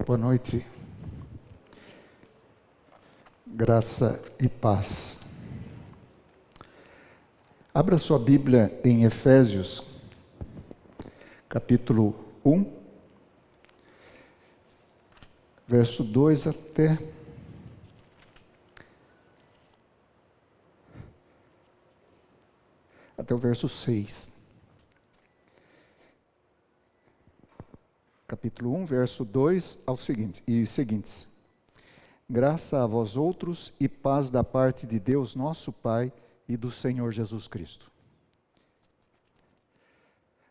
Boa noite. Graça e paz. Abra sua Bíblia em Efésios, capítulo 1, verso 2 até o verso 6. Capítulo 1, verso 2 ao seguinte, e seguintes. Graça a vós outros e paz da parte de Deus nosso Pai e do Senhor Jesus Cristo.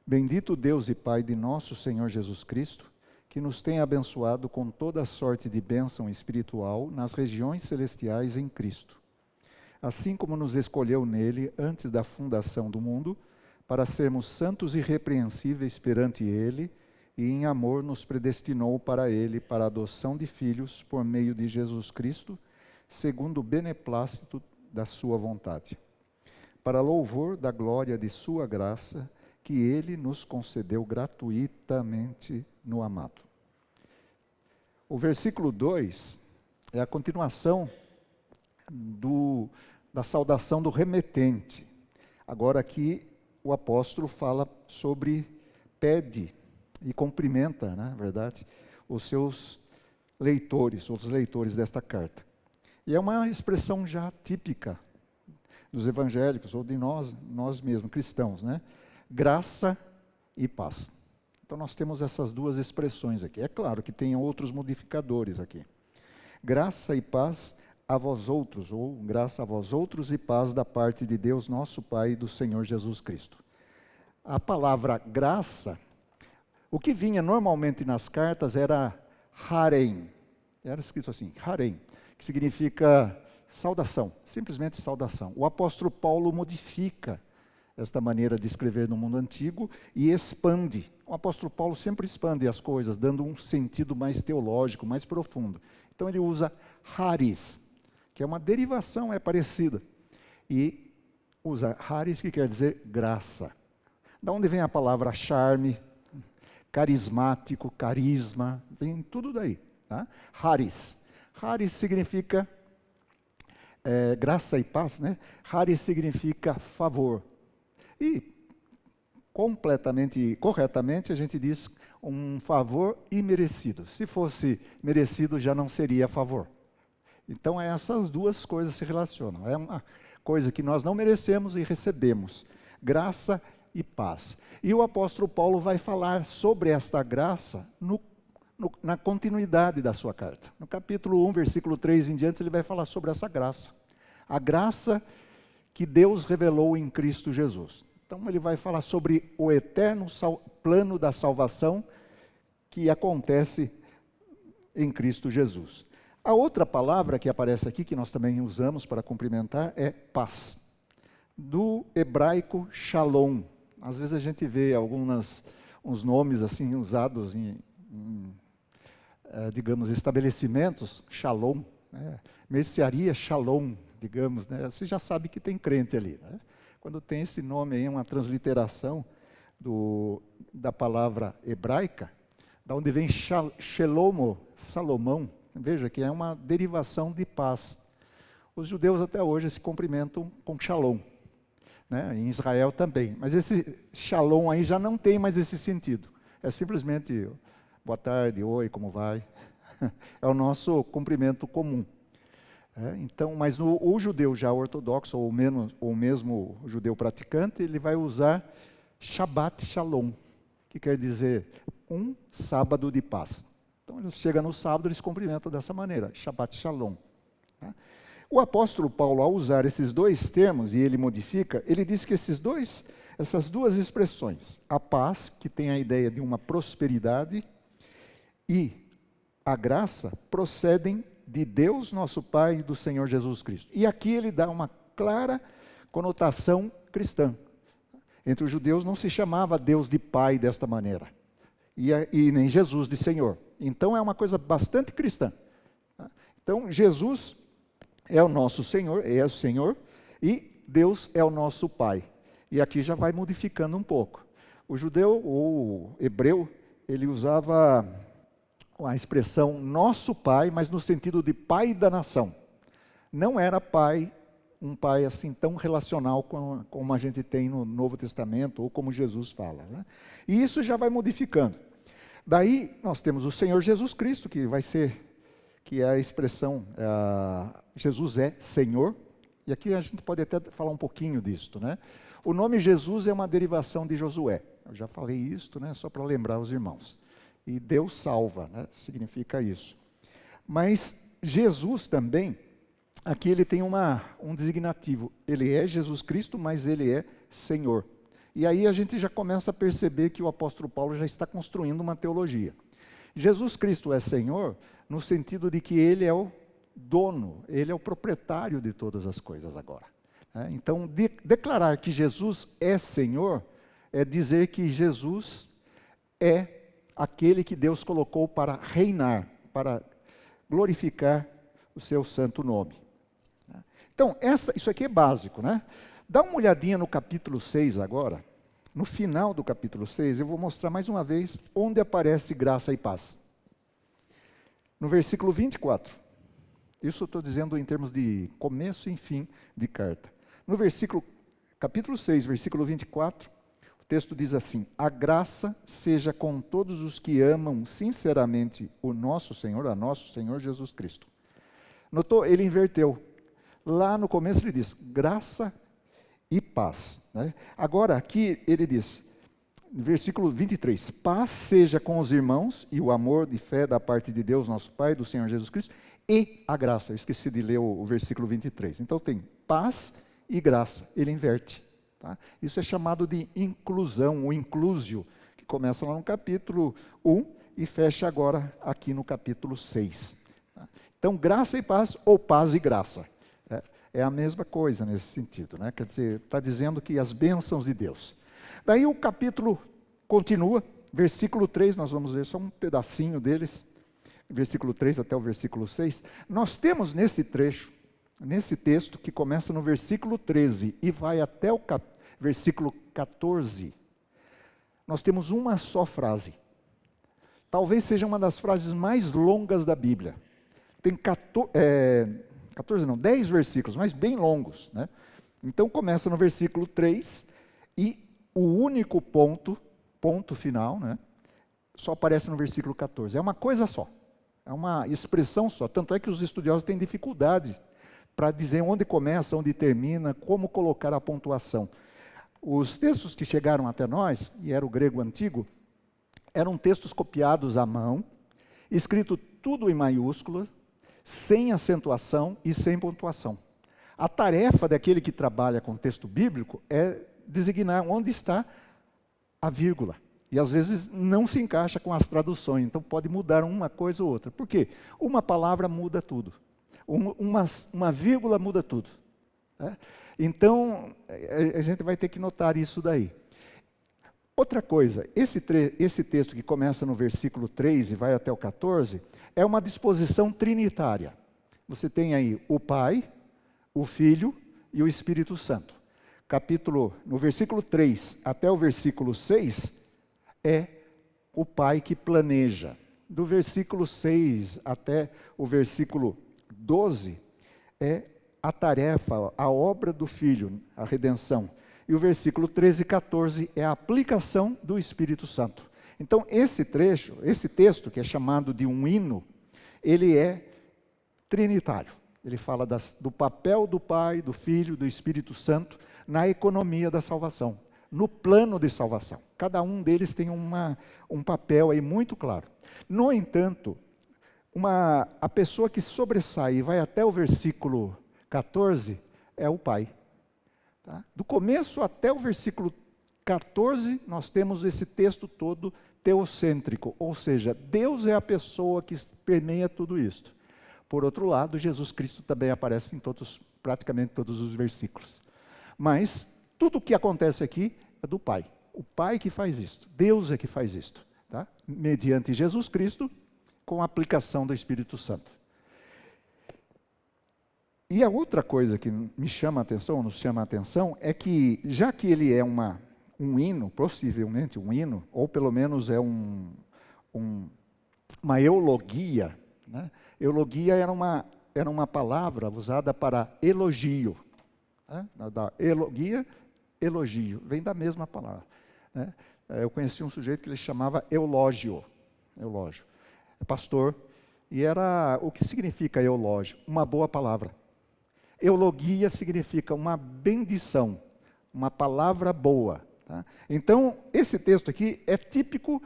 Bendito Deus e Pai de nosso Senhor Jesus Cristo, que nos tem abençoado com toda sorte de bênção espiritual nas regiões celestiais em Cristo. Assim como nos escolheu nele antes da fundação do mundo, para sermos santos e irrepreensíveis perante ele, e em amor nos predestinou para ele, para a adoção de filhos por meio de Jesus Cristo, segundo o beneplácito da sua vontade, para louvor da glória de sua graça, que ele nos concedeu gratuitamente no amado. O versículo 2 é a continuação da saudação do remetente. Agora aqui o apóstolo fala sobre pede e cumprimenta, na verdade, os seus leitores, os leitores desta carta. E é uma expressão já típica dos evangélicos, ou de nós mesmos, cristãos, né? Graça e paz. Então nós temos essas duas expressões aqui. É claro que tem outros modificadores aqui. Graça e paz a vós outros, ou graça a vós outros e paz da parte de Deus nosso Pai e do Senhor Jesus Cristo. A palavra graça, o que vinha normalmente nas cartas era harem, era escrito assim, harem, que significa saudação, simplesmente saudação. O apóstolo Paulo modifica esta maneira de escrever no mundo antigo e expande. O apóstolo Paulo sempre expande as coisas, dando um sentido mais teológico, mais profundo. Então ele usa haris, que é uma derivação, é parecida, e usa haris, que quer dizer graça. Da onde vem a palavra charme, carismático, carisma, vem tudo daí. Tá? Haris. Haris significa graça e paz, né? Haris significa favor. E corretamente a gente diz um favor imerecido. Se fosse merecido, já não seria favor. Então essas duas coisas se relacionam. É uma coisa que nós não merecemos e recebemos. Graça e paz. E o apóstolo Paulo vai falar sobre esta graça na continuidade da sua carta. No capítulo 1, versículo 3 em diante, ele vai falar sobre essa graça. A graça que Deus revelou em Cristo Jesus. Então ele vai falar sobre o eterno plano da salvação que acontece em Cristo Jesus. A outra palavra que aparece aqui, que nós também usamos para cumprimentar, é paz. Do hebraico shalom. Às vezes a gente vê uns nomes assim usados em digamos, estabelecimentos, shalom, né? Mercearia shalom, digamos, né? Você já sabe que tem crente ali, né? Quando tem esse nome aí, uma transliteração da palavra hebraica, da onde vem shelomo, Salomão, veja que é uma derivação de paz. Os judeus até hoje se cumprimentam com shalom. Né? Em Israel também. Mas esse shalom aí já não tem mais esse sentido. É simplesmente boa tarde, oi, como vai? É o nosso cumprimento comum. Então, mas o judeu já ortodoxo, ou mesmo o judeu praticante, ele vai usar Shabbat Shalom, que quer dizer um sábado de paz. Então, ele chega no sábado, eles cumprimentam dessa maneira, Shabbat Shalom. Tá? O apóstolo Paulo, ao usar esses dois termos, e ele modifica, ele diz que essas duas expressões, a paz, que tem a ideia de uma prosperidade, e a graça, procedem de Deus, nosso Pai, e do Senhor Jesus Cristo. E aqui ele dá uma clara conotação cristã. Entre os judeus não se chamava Deus de Pai desta maneira, e nem Jesus de Senhor. Então é uma coisa bastante cristã. Então Jesus é o nosso Senhor, é o Senhor, e Deus é o nosso Pai. E aqui já vai modificando um pouco. O judeu, ou o hebreu, ele usava a expressão nosso pai, mas no sentido de pai da nação. Não era pai, um pai assim tão relacional como a gente tem no Novo Testamento, ou como Jesus fala, né? E isso já vai modificando. Daí nós temos o Senhor Jesus Cristo, que é a expressão, Jesus é Senhor, e aqui a gente pode até falar um pouquinho disto, né? O nome Jesus é uma derivação de Josué. Eu já falei isto, né? Só para lembrar os irmãos. E Deus salva, né? Significa isso. Mas Jesus também, aqui ele tem um designativo. Ele é Jesus Cristo, mas ele é Senhor. E aí a gente já começa a perceber que o apóstolo Paulo já está construindo uma teologia. Jesus Cristo é Senhor no sentido de que ele é o dono, ele é o proprietário de todas as coisas agora. Então, declarar que Jesus é Senhor é dizer que Jesus é aquele que Deus colocou para reinar, para glorificar o seu santo nome. Então, isso aqui é básico, né? Dá uma olhadinha no capítulo 6 agora. No final do capítulo 6, eu vou mostrar mais uma vez onde aparece graça e paz. No versículo 24. Isso eu estou dizendo em termos de começo e fim de carta. No capítulo 6, versículo 24, o texto diz assim: a graça seja com todos os que amam sinceramente o nosso Senhor, a nosso Senhor Jesus Cristo. Notou? Ele inverteu. Lá no começo ele diz, graça e paz. Né? Agora aqui ele diz, versículo 23, paz seja com os irmãos e o amor de fé da parte de Deus, nosso Pai, do Senhor Jesus Cristo, e a graça. Eu esqueci de ler o versículo 23. Então tem paz e graça. Ele inverte. Tá? Isso é chamado de inclusão, o inclusio, que começa lá no capítulo 1 e fecha agora aqui no capítulo 6. Tá? Então, graça e paz, ou paz e graça. É a mesma coisa nesse sentido, né? Quer dizer, está dizendo que as bênçãos de Deus. Daí o capítulo continua, versículo 3, nós vamos ver só um pedacinho deles, versículo 3 até o versículo 6. Nós temos nesse trecho, nesse texto, que começa no versículo 13 e vai até o versículo 14, nós temos uma só frase. Talvez seja uma das frases mais longas da Bíblia. Tem 10 versículos, mas bem longos, né? Então começa no versículo 3 e o único ponto final, né, só aparece no versículo 14. É uma coisa só, é uma expressão só. Tanto é que os estudiosos têm dificuldade para dizer onde começa, onde termina, como colocar a pontuação. Os textos que chegaram até nós, e era o grego antigo, eram textos copiados à mão, escrito tudo em maiúsculas, sem acentuação e sem pontuação. A tarefa daquele que trabalha com texto bíblico é designar onde está a vírgula. E às vezes não se encaixa com as traduções, então pode mudar uma coisa ou outra. Por quê? Uma palavra muda tudo. Uma vírgula muda tudo. Né? Então, a gente vai ter que notar isso daí. Outra coisa, esse texto que começa no versículo 3 e vai até o 14, é uma disposição trinitária. Você tem aí o Pai, o Filho e o Espírito Santo. No versículo 3 até o versículo 6, é o Pai que planeja. Do versículo 6 até o versículo 12, é a tarefa, a obra do Filho, a redenção. E o versículo 13 e 14 é a aplicação do Espírito Santo. Então, esse texto, que é chamado de um hino, ele é trinitário. Ele fala do papel do Pai, do Filho, do Espírito Santo na economia da salvação, no plano de salvação. Cada um deles tem um papel aí muito claro. No entanto, a pessoa que sobressai e vai até o versículo 14 é o Pai. Tá? Do começo até o versículo 14, nós temos esse texto todo teocêntrico, ou seja, Deus é a pessoa que permeia tudo isto. Por outro lado, Jesus Cristo também aparece em praticamente todos os versículos. Mas tudo o que acontece aqui é do Pai. O Pai que faz isto, Deus é que faz isto, tá? Mediante Jesus Cristo, com a aplicação do Espírito Santo. E a outra coisa que me chama a atenção, nos chama a atenção, é que, já que ele é um hino, possivelmente um hino, ou pelo menos é uma eulogia, né? Eulogia era uma palavra usada para elogio, né? Da eulogia, elogio, vem da mesma palavra, né? Eu conheci um sujeito que ele chamava eulógio, é pastor, e era, o que significa eulógio? Uma boa palavra. Eulogia significa uma bendição, uma palavra boa. Tá? Então, esse texto aqui é típico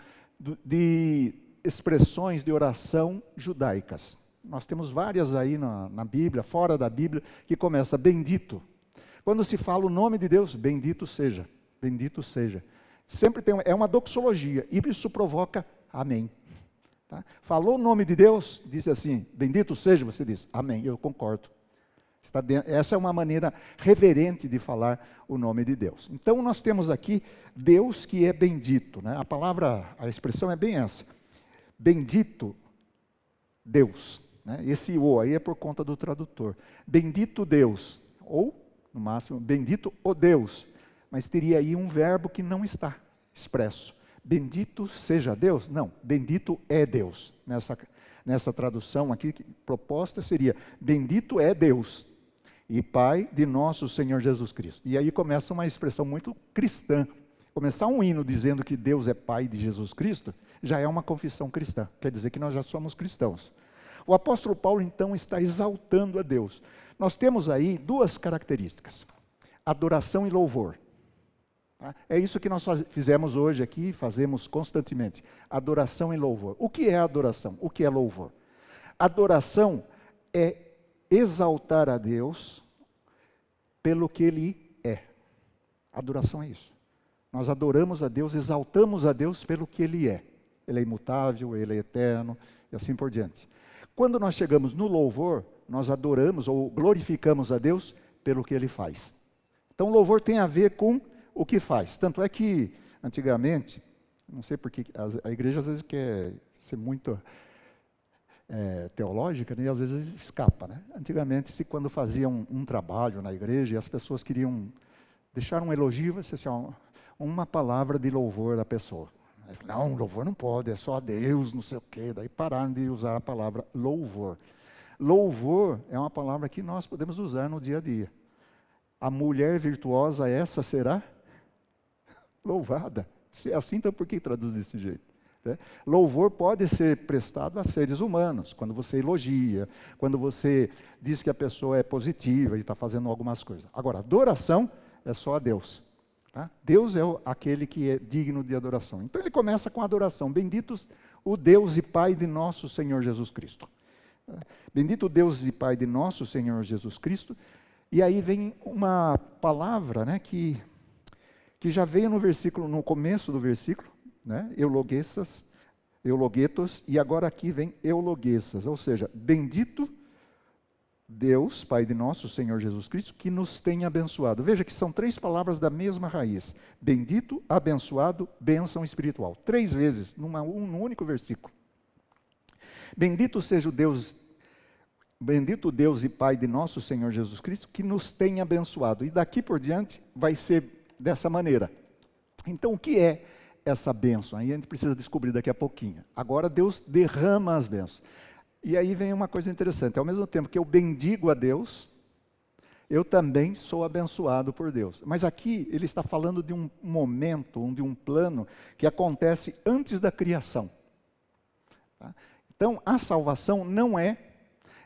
de expressões de oração judaicas. Nós temos várias aí na Bíblia, fora da Bíblia, que começa bendito. Quando se fala o nome de Deus, bendito seja, bendito seja. Sempre é uma doxologia, e isso provoca amém. Tá? Falou o nome de Deus, disse assim, bendito seja, você diz, amém, eu concordo. Essa é uma maneira reverente de falar o nome de Deus. Então nós temos aqui Deus que é bendito, né? A expressão é bem essa. Bendito Deus, né? Esse o aí é por conta do tradutor. Bendito Deus, ou no máximo, bendito o Deus. Mas teria aí um verbo que não está expresso. Bendito seja Deus? Não, bendito é Deus. Nessa tradução aqui, proposta seria, bendito é Deus e Pai de nosso Senhor Jesus Cristo. E aí começa uma expressão muito cristã. Começar um hino dizendo que Deus é Pai de Jesus Cristo, já é uma confissão cristã. Quer dizer que nós já somos cristãos. O apóstolo Paulo, então, está exaltando a Deus. Nós temos aí duas características. Adoração e louvor. É isso que nós fizemos hoje aqui, fazemos constantemente. Adoração e louvor. O que é adoração? O que é louvor? Adoração é exaltar a Deus pelo que Ele é. Adoração é isso. Nós adoramos a Deus, exaltamos a Deus pelo que Ele é. Ele é imutável, Ele é eterno e assim por diante. Quando nós chegamos no louvor, nós adoramos ou glorificamos a Deus pelo que Ele faz. Então, louvor tem a ver com o que faz. Tanto é que, antigamente, não sei porque a igreja às vezes quer ser muito teológica, né, e às vezes escapa. Né? Antigamente, quando faziam um trabalho na igreja e as pessoas queriam deixar um elogio, você assim, uma palavra de louvor da pessoa. Não, louvor não pode, é só a Deus, não sei o quê. Daí pararam de usar a palavra louvor. Louvor é uma palavra que nós podemos usar no dia a dia. A mulher virtuosa, essa será louvada. Se é assim, então por que traduz desse jeito? Né? Louvor pode ser prestado a seres humanos, quando você elogia, quando você diz que a pessoa é positiva e está fazendo algumas coisas. Agora, adoração é só a Deus. Tá? Deus é aquele que é digno de adoração. Então ele começa com a adoração. Benditos o Deus e Pai de nosso Senhor Jesus Cristo. Bendito o Deus e Pai de nosso Senhor Jesus Cristo. E aí vem uma palavra, né, que já veio no começo do versículo, né, eulogetos, e agora aqui vem eulogesas, ou seja, bendito Deus, Pai de nosso Senhor Jesus Cristo, que nos tem abençoado. Veja que são três palavras da mesma raiz. Bendito, abençoado, bênção espiritual. 3 vezes, num único versículo. Bendito seja o Deus, bendito Deus e Pai de nosso Senhor Jesus Cristo, que nos tem abençoado. E daqui por diante vai ser dessa maneira. Então, o que é essa bênção? Aí a gente precisa descobrir daqui a pouquinho. Agora Deus derrama as bênçãos. E aí vem uma coisa interessante. Ao mesmo tempo que eu bendigo a Deus, eu também sou abençoado por Deus. Mas aqui ele está falando de um momento, de um plano que acontece antes da criação. Tá? Então, a salvação não é,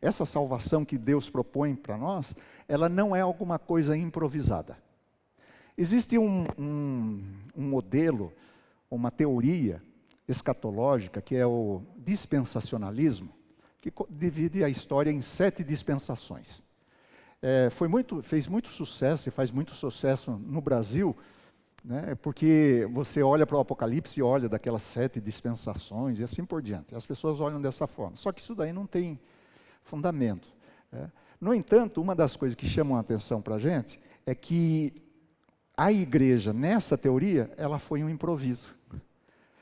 essa salvação que Deus propõe para nós, ela não é alguma coisa improvisada. Existe um modelo, uma teoria escatológica, que é o dispensacionalismo, que divide a história em 7 dispensações. Fez muito sucesso e faz muito sucesso no Brasil, né, porque você olha para o Apocalipse e olha daquelas 7 dispensações e assim por diante. As pessoas olham dessa forma. Só que isso daí não tem fundamento. No entanto, uma das coisas que chamam a atenção para a gente é que a igreja, nessa teoria, ela foi um improviso.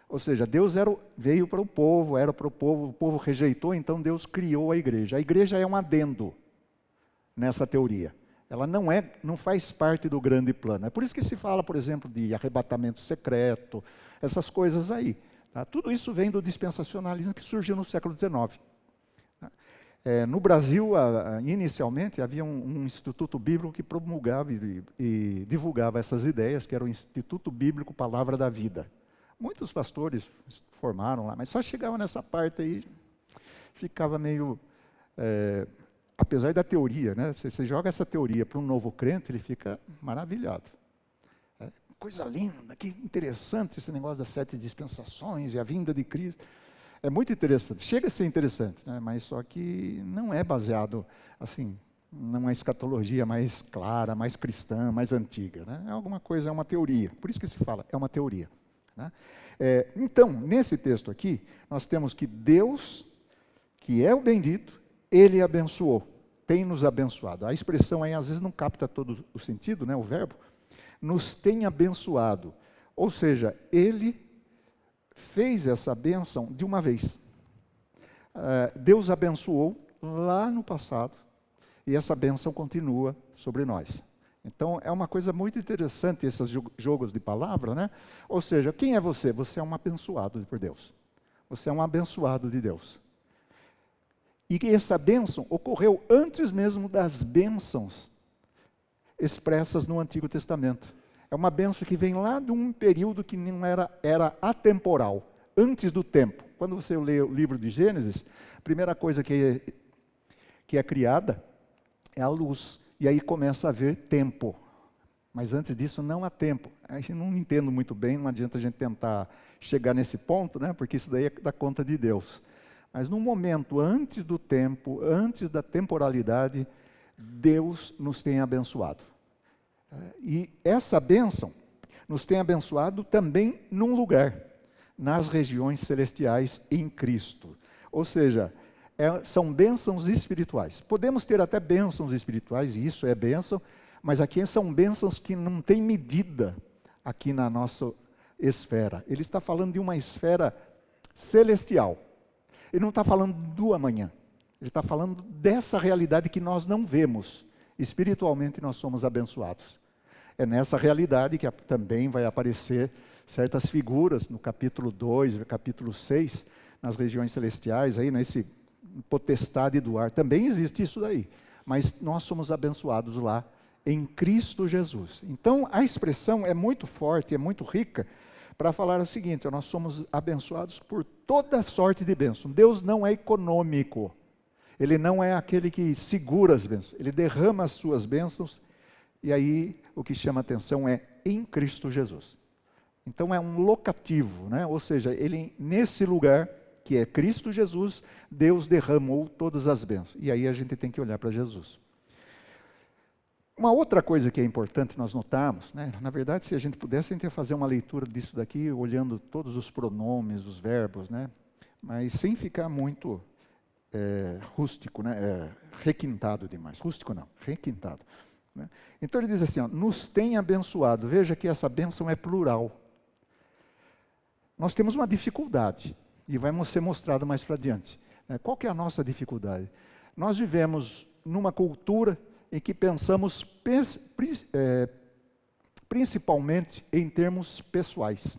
Ou seja, Deus veio para o povo rejeitou, então Deus criou a igreja. A igreja é um adendo nessa teoria. Ela não faz parte do grande plano. É por isso que se fala, por exemplo, de arrebatamento secreto, essas coisas aí. Tá? Tudo isso vem do dispensacionalismo que surgiu no século XIX. No Brasil, inicialmente, havia um instituto bíblico que promulgava e divulgava essas ideias, que era o Instituto Bíblico Palavra da Vida. Muitos pastores formaram lá, mas só chegava nessa parte aí, ficava meio... apesar da teoria, né? Você joga essa teoria para um novo crente, ele fica maravilhado. Coisa linda, que interessante esse negócio das 7 dispensações e a vinda de Cristo. É muito interessante, chega a ser interessante, né? Mas só que não é baseado assim, numa escatologia mais clara, mais cristã, mais antiga. Né? É alguma coisa, é uma teoria, por isso que se fala, é uma teoria. Né? Então, nesse texto aqui, nós temos que Deus, que é o bendito, Ele abençoou, tem nos abençoado. A expressão aí às vezes não capta todo o sentido, né? O verbo, nos tem abençoado. Ou seja, Ele fez essa bênção de uma vez. Deus abençoou lá no passado e essa bênção continua sobre nós. Então, é uma coisa muito interessante esses jogos de palavra, né? Ou seja, quem é você? Você é um abençoado por Deus. Você é um abençoado de Deus. E que essa bênção ocorreu antes mesmo das bênçãos expressas no Antigo Testamento. É uma bênção que vem lá de um período que não era atemporal, antes do tempo. Quando você lê o livro de Gênesis, a primeira coisa que é criada é a luz. E aí começa a haver tempo. Mas antes disso não há tempo. A gente não entende muito bem, não adianta a gente tentar chegar nesse ponto, né? Porque isso daí é da conta de Deus. Mas num momento antes do tempo, antes da temporalidade, Deus nos tem abençoado. E essa bênção nos tem abençoado também num lugar, nas regiões celestiais em Cristo. Ou seja, são bênçãos espirituais. Podemos ter até bênçãos espirituais, e isso é bênção, mas aqui são bênçãos que não têm medida aqui na nossa esfera. Ele está falando de uma esfera celestial. Ele não está falando do amanhã. Ele está falando dessa realidade que nós não vemos. Espiritualmente nós somos abençoados. É nessa realidade que também vai aparecer certas figuras no capítulo 2, no capítulo 6, nas regiões celestiais, aí nesse potestade do ar. Também existe isso daí. Mas nós somos abençoados lá em Cristo Jesus. Então a expressão é muito forte, é muito rica, para falar o seguinte: nós somos abençoados por toda sorte de bênção. Deus não é econômico. Ele não é aquele que segura as bênçãos. Ele derrama as suas bênçãos. E aí o que chama atenção é em Cristo Jesus. Então é um locativo, né? Ou seja, ele nesse lugar que é Cristo Jesus, Deus derramou todas as bênçãos. E aí a gente tem que olhar para Jesus. Uma outra coisa que é importante nós notarmos, né? Na verdade, se a gente pudesse, a gente ia fazer uma leitura disso daqui, olhando todos os pronomes, os verbos, né? Mas sem ficar muito rústico, né? Requintado demais. Rústico não, requintado. Né? Então ele diz assim, ó, nos tem abençoado. Veja que essa bênção é plural. Nós temos uma dificuldade, e vai ser mostrado mais para adiante. Qual que é a nossa dificuldade? Nós vivemos numa cultura em que pensamos principalmente em termos pessoais,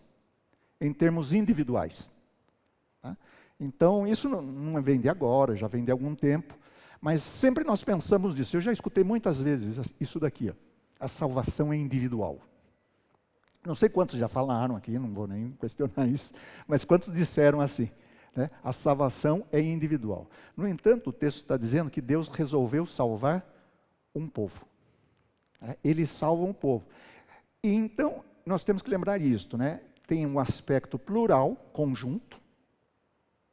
em termos individuais. Tá? Então, isso não vem de agora, já vem de algum tempo, mas sempre nós pensamos nisso. Eu já escutei muitas vezes isso daqui, ó, a salvação é individual. Não sei quantos já falaram aqui, não vou nem questionar isso, mas quantos disseram assim, né? A salvação é individual. No entanto, o texto está dizendo que Deus resolveu salvar um povo. Ele salva um povo. E então, nós temos que lembrar isto, né? Tem um aspecto plural, conjunto,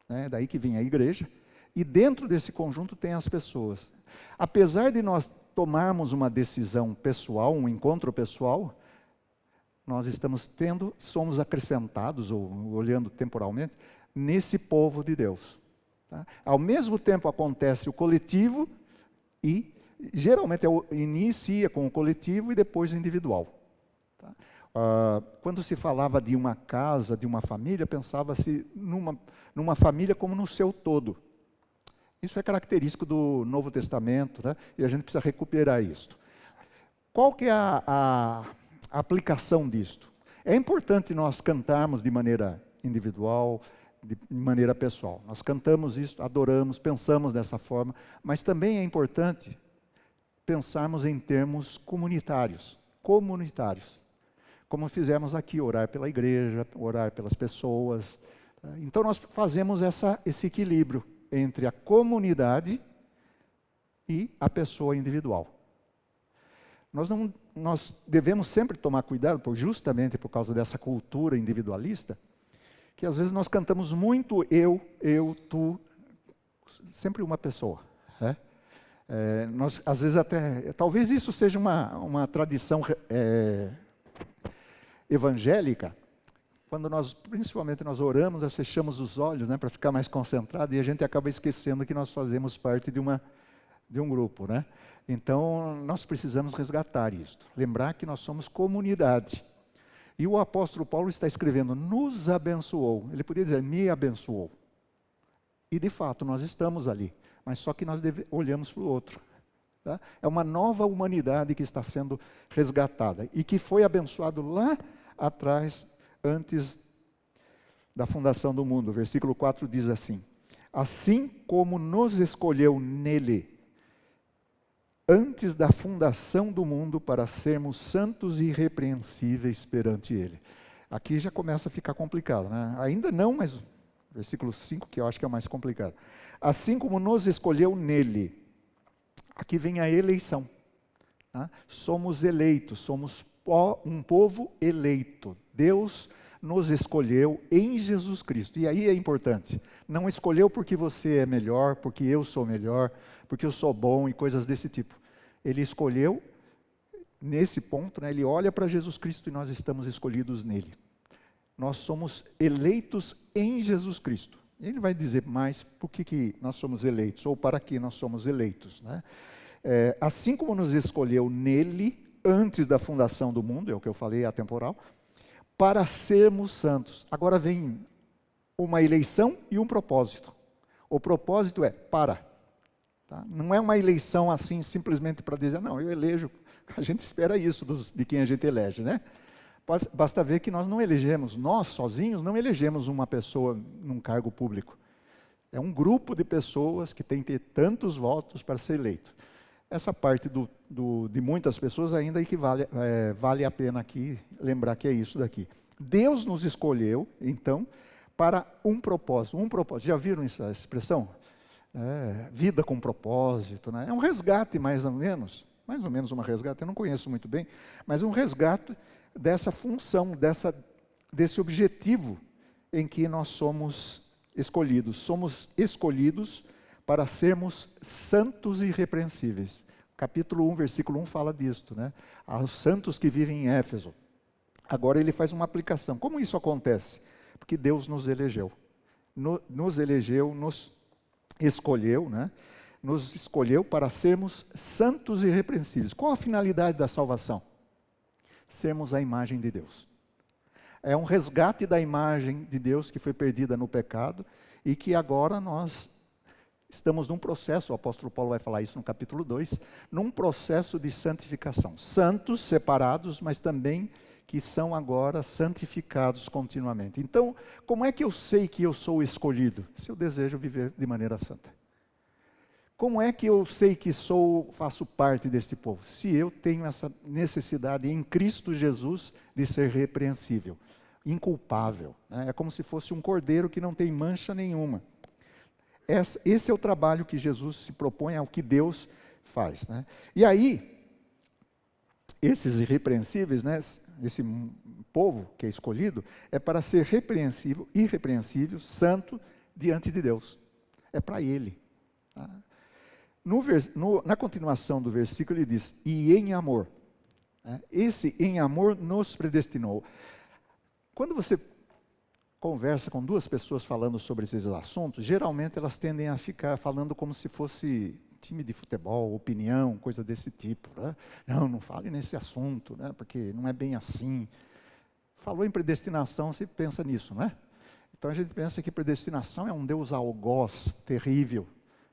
né? Daí que vem a igreja, e dentro desse conjunto tem as pessoas. Apesar de nós tomarmos uma decisão pessoal, um encontro pessoal, nós somos acrescentados, ou olhando temporalmente, nesse povo de Deus. Tá? Ao mesmo tempo acontece o coletivo e geralmente inicia com o coletivo e depois o individual. Tá? Quando se falava de uma casa, de uma família, pensava-se numa família como no seu todo. Isso é característico do Novo Testamento, né? E a gente precisa recuperar isso. Qual que é a aplicação disto? É importante nós cantarmos de maneira individual, de maneira pessoal. Nós cantamos isso, adoramos, pensamos dessa forma, mas também é importante pensarmos em termos comunitários, como fizemos aqui, orar pela igreja, orar pelas pessoas. Então nós fazemos esse equilíbrio entre a comunidade e a pessoa individual. Nós devemos sempre tomar cuidado, justamente por causa dessa cultura individualista, que às vezes nós cantamos muito eu, tu, sempre uma pessoa. Né? Nós, às vezes até, talvez isso seja uma tradição evangélica, quando principalmente nós oramos, nós fechamos os olhos, né, para ficar mais concentrado, e a gente acaba esquecendo que nós fazemos parte de um grupo, né? Então, nós precisamos resgatar isso, lembrar que nós somos comunidade. E o apóstolo Paulo está escrevendo, nos abençoou. Ele podia dizer, me abençoou. E de fato, nós estamos ali, mas só que nós olhamos para o outro. Tá? É uma nova humanidade que está sendo resgatada e que foi abençoado lá atrás, antes da fundação do mundo. O versículo 4 diz assim, assim como nos escolheu nele, antes da fundação do mundo, para sermos santos e irrepreensíveis perante ele. Aqui já começa a ficar complicado, né? Ainda não, mas versículo 5, que eu acho que é o mais complicado. Assim como nos escolheu nele, aqui vem a eleição. Tá? Somos eleitos, somos um povo eleito. Deus nos escolheu em Jesus Cristo. E aí é importante, não escolheu porque você é melhor, porque eu sou melhor, porque eu sou bom e coisas desse tipo. Ele escolheu, nesse ponto, né, ele olha para Jesus Cristo e nós estamos escolhidos nele. Nós somos eleitos em Jesus Cristo. Ele vai dizer mais por que nós somos eleitos, ou para que nós somos eleitos. Né? Assim como nos escolheu nele, antes da fundação do mundo, é o que eu falei, atemporal, para sermos santos. Agora vem uma eleição e um propósito. O propósito é para. Tá? Não é uma eleição assim, simplesmente para dizer, não, eu elejo. A gente espera isso de quem a gente elege, né? Basta ver que nós não elegemos, nós sozinhos não elegemos uma pessoa num cargo público. É um grupo de pessoas que tem que ter tantos votos para ser eleito. Essa parte de muitas pessoas ainda equivale, vale a pena aqui lembrar que é isso daqui. Deus nos escolheu, então, para um propósito. Um propósito. Já viram essa expressão? Vida com propósito. Né? É um resgate, mais ou menos uma resgate, eu não conheço muito bem, mas um resgate dessa função, desse objetivo em que nós somos escolhidos. Somos escolhidos para sermos santos e irrepreensíveis. Capítulo 1, versículo 1 fala disto, né? Aos santos que vivem em Éfeso. Agora ele faz uma aplicação. Como isso acontece? Porque Deus nos elegeu. Nos elegeu, nos escolheu, né? Nos escolheu para sermos santos e irrepreensíveis. Qual a finalidade da salvação? Sermos a imagem de Deus. É um resgate da imagem de Deus que foi perdida no pecado e que agora nós estamos num processo, o apóstolo Paulo vai falar isso no capítulo 2, num processo de santificação. Santos, separados, mas também que são agora santificados continuamente. Então, como é que eu sei que eu sou escolhido? Se eu desejo viver de maneira santa. Como é que eu sei que faço parte deste povo? Se eu tenho essa necessidade em Cristo Jesus de ser repreensível, inculpável. Né? É como se fosse um cordeiro que não tem mancha nenhuma. Esse é o trabalho que Jesus se propõe, é o que Deus faz. Né? E aí, esses irrepreensíveis, né, esse povo que é escolhido, é para ser irrepreensível, santo, diante de Deus. É para Ele. Tá? Na continuação do versículo ele diz, e em amor. Né? Esse em amor nos predestinou. Quando você conversa com duas pessoas falando sobre esses assuntos, geralmente elas tendem a ficar falando como se fosse time de futebol, opinião, coisa desse tipo. Né? Não fale nesse assunto, né? Porque não é bem assim. Falou em predestinação, se pensa nisso, né? Então a gente pensa que predestinação é um Deus algoz, terrível,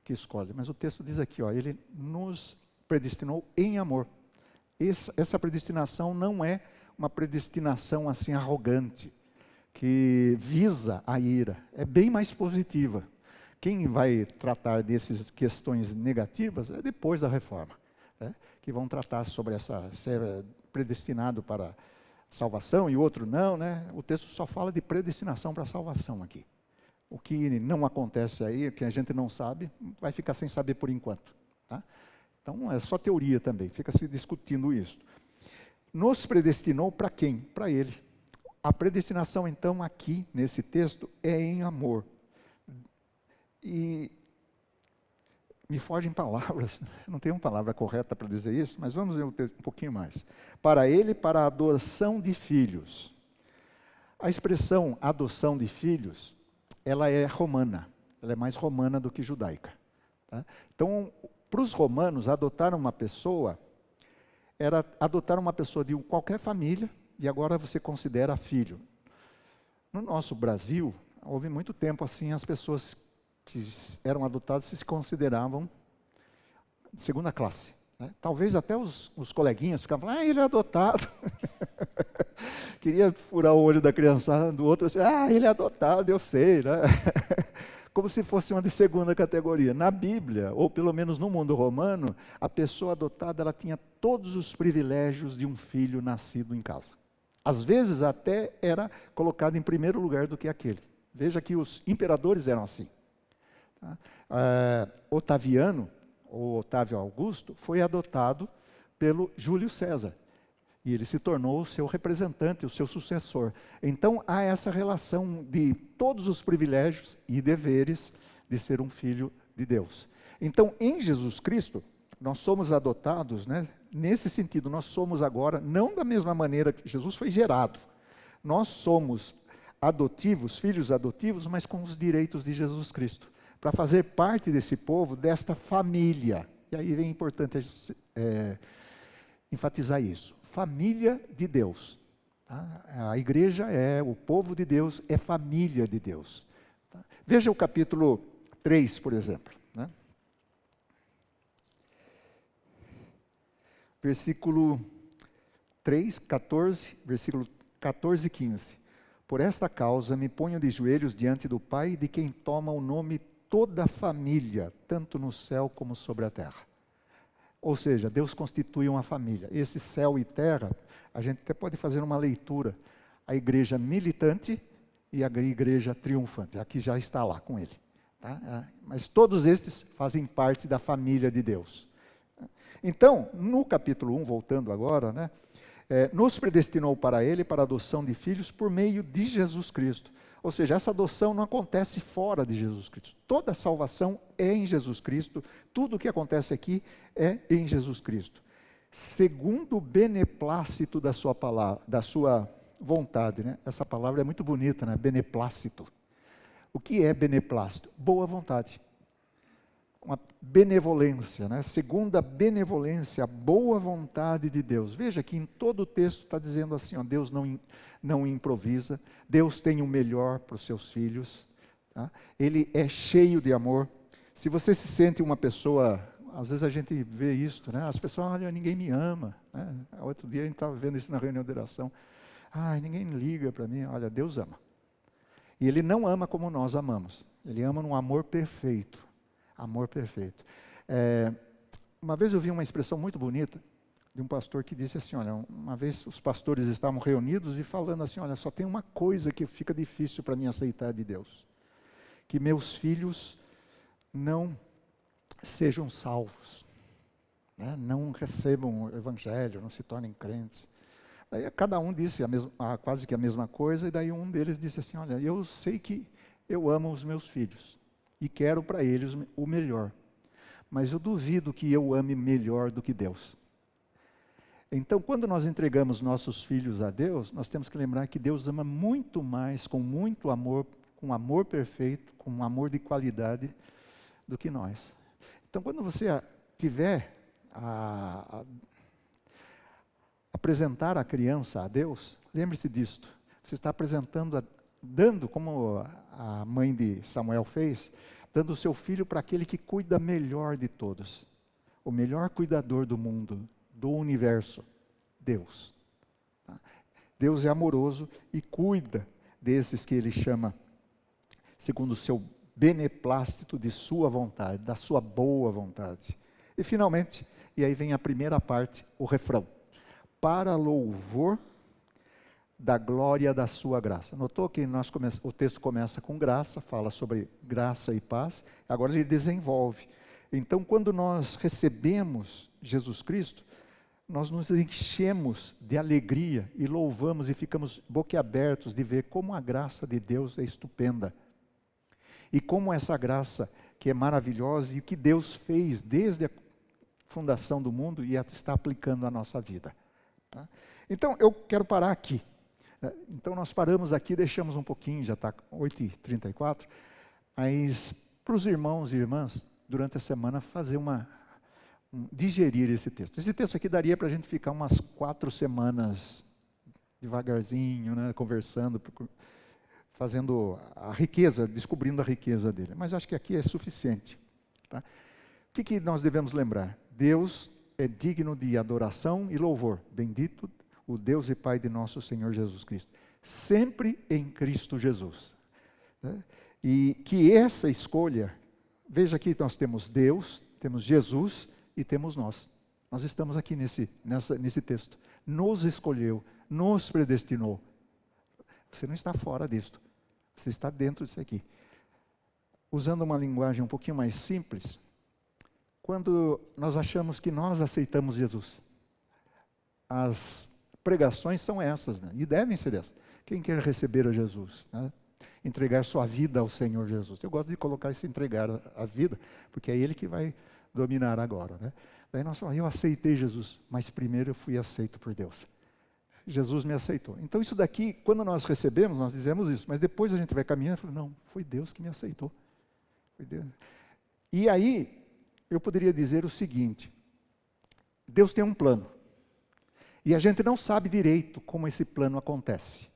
que escolhe. Mas o texto diz aqui, ó, ele nos predestinou em amor. Essa predestinação não é uma predestinação assim arrogante, que visa a ira, é bem mais positiva. Quem vai tratar dessas questões negativas é depois da reforma, né? Que vão tratar sobre ser predestinado para salvação e outro não, né? O texto só fala de predestinação para salvação aqui. O que não acontece aí, o que a gente não sabe, vai ficar sem saber por enquanto, tá? Então é só teoria também, fica se discutindo isso. Nos predestinou para quem? Para Ele. A predestinação, então, aqui, nesse texto, é em amor. E me fogem palavras, não tenho uma palavra correta para dizer isso, mas vamos ver um pouquinho mais. Para Ele, para a adoção de filhos. A expressão adoção de filhos, ela é romana, ela é mais romana do que judaica, tá? Então, para os romanos, adotar uma pessoa era adotar uma pessoa de qualquer família, e agora você considera filho. No nosso Brasil, houve muito tempo assim, as pessoas que eram adotadas se consideravam de segunda classe, né? Talvez até os coleguinhas ficavam, ele é adotado. Queria furar o olho da criançada do outro, assim, ele é adotado, eu sei, né? Como se fosse uma de segunda categoria. Na Bíblia, ou pelo menos no mundo romano, a pessoa adotada ela tinha todos os privilégios de um filho nascido em casa. Às vezes até era colocado em primeiro lugar do que aquele. Veja que os imperadores eram assim, tá? Otaviano, ou Otávio Augusto, foi adotado pelo Júlio César. E ele se tornou o seu representante, o seu sucessor. Então, há essa relação de todos os privilégios e deveres de ser um filho de Deus. Então, em Jesus Cristo, nós somos adotados, né? Nesse sentido, nós somos agora, não da mesma maneira que Jesus foi gerado. Nós somos adotivos, filhos adotivos, mas com os direitos de Jesus Cristo. Para fazer parte desse povo, desta família. E aí é importante enfatizar isso. Família de Deus, tá? A igreja o povo de Deus, é família de Deus, tá? Veja o capítulo 3, por exemplo, né? Versículo 3, 14, versículo 14 e 15. Por esta causa me ponho de joelhos diante do Pai, de quem toma o nome toda a família, tanto no céu como sobre a terra. Ou seja, Deus constitui uma família. Esse céu e terra, a gente até pode fazer uma leitura. A igreja militante e a igreja triunfante. Aqui já está lá com ele, tá? Mas todos estes fazem parte da família de Deus. Então, no capítulo 1, voltando agora, né, nos predestinou para Ele, para a adoção de filhos, por meio de Jesus Cristo. Ou seja, essa adoção não acontece fora de Jesus Cristo. Toda a salvação é em Jesus Cristo. Tudo o que acontece aqui é em Jesus Cristo. Segundo o beneplácito da sua palavra, da sua vontade, né? Essa palavra é muito bonita, né? Beneplácito. O que é beneplácito? Boa vontade. Uma benevolência, né? Segundo a benevolência, a boa vontade de Deus. Veja que em todo o texto está dizendo assim, ó, Deus não improvisa, Deus tem o melhor para os seus filhos, tá? Ele é cheio de amor. Se você se sente uma pessoa, às vezes a gente vê isso, né? As pessoas, olha, ninguém me ama, né? Outro dia a gente estava vendo isso na reunião de oração. Ninguém liga para mim. Olha, Deus ama. E Ele não ama como nós amamos. Ele ama num amor perfeito. Amor perfeito. Uma vez eu vi uma expressão muito bonita de um pastor que disse assim, olha, uma vez os pastores estavam reunidos e falando assim, olha, só tem uma coisa que fica difícil para mim aceitar de Deus. Que meus filhos não sejam salvos, né? Não recebam o evangelho, não se tornem crentes. Daí cada um disse quase que a mesma coisa, e daí um deles disse assim, olha, eu sei que eu amo os meus filhos e quero para eles o melhor, mas eu duvido que eu ame melhor do que Deus. Então, quando nós entregamos nossos filhos a Deus, nós temos que lembrar que Deus ama muito mais, com muito amor, com amor perfeito, com um amor de qualidade, do que nós. Então, quando você tiver apresentar a criança a Deus, lembre-se disto. Você está apresentando, dando, como a mãe de Samuel fez, dando o seu filho para aquele que cuida melhor de todos. O melhor cuidador do mundo, do universo, Deus. Deus é amoroso e cuida desses que ele chama, segundo o seu beneplácito de sua vontade, da sua boa vontade. E finalmente, e aí vem a primeira parte, o refrão. Para louvor da glória da sua graça. Notou que o texto começa com graça, fala sobre graça e paz, agora ele desenvolve. Então, quando nós recebemos Jesus Cristo, nós nos enchemos de alegria e louvamos e ficamos boquiabertos de ver como a graça de Deus é estupenda. E como essa graça que é maravilhosa e o que Deus fez desde a fundação do mundo e está aplicando à nossa vida. Tá? Então, eu quero parar aqui. Então, nós paramos aqui, deixamos um pouquinho, já está 8h34, mas para os irmãos e irmãs, durante a semana, fazer digerir esse texto. Esse texto aqui daria para a gente ficar umas 4 semanas devagarzinho, né, conversando, fazendo a riqueza, descobrindo a riqueza dele. Mas acho que aqui é suficiente. Tá? O que nós devemos lembrar? Deus é digno de adoração e louvor. Bendito o Deus e Pai de nosso Senhor Jesus Cristo. Sempre em Cristo Jesus. Né? E que essa escolha, veja aqui nós temos Deus, temos Jesus e temos nós. Nós estamos aqui nesse texto. Nos escolheu, nos predestinou. Você não está fora disto. Você está dentro disso aqui. Usando uma linguagem um pouquinho mais simples, quando nós achamos que nós aceitamos Jesus, as pregações são essas, né? E devem ser essas. Quem quer receber a Jesus, né? Entregar sua vida ao Senhor Jesus. Eu gosto de colocar esse entregar a vida, porque é Ele que vai dominar agora, né? Daí nós falamos, eu aceitei Jesus, mas primeiro eu fui aceito por Deus. Jesus me aceitou. Então isso daqui, quando nós recebemos, nós dizemos isso, mas depois a gente vai caminhando e fala, não, foi Deus que me aceitou. Foi Deus. E aí, eu poderia dizer o seguinte, Deus tem um plano, e a gente não sabe direito como esse plano acontece.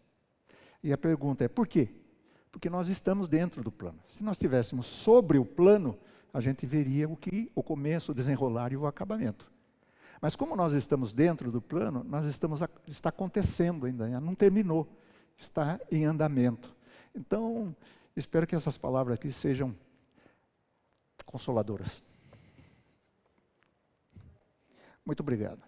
E a pergunta é, por quê? Porque nós estamos dentro do plano. Se nós estivéssemos sobre o plano, a gente veria o começo, o desenrolar e o acabamento. Mas como nós estamos dentro do plano, está acontecendo ainda, não terminou, está em andamento. Então, espero que essas palavras aqui sejam consoladoras. Muito obrigado.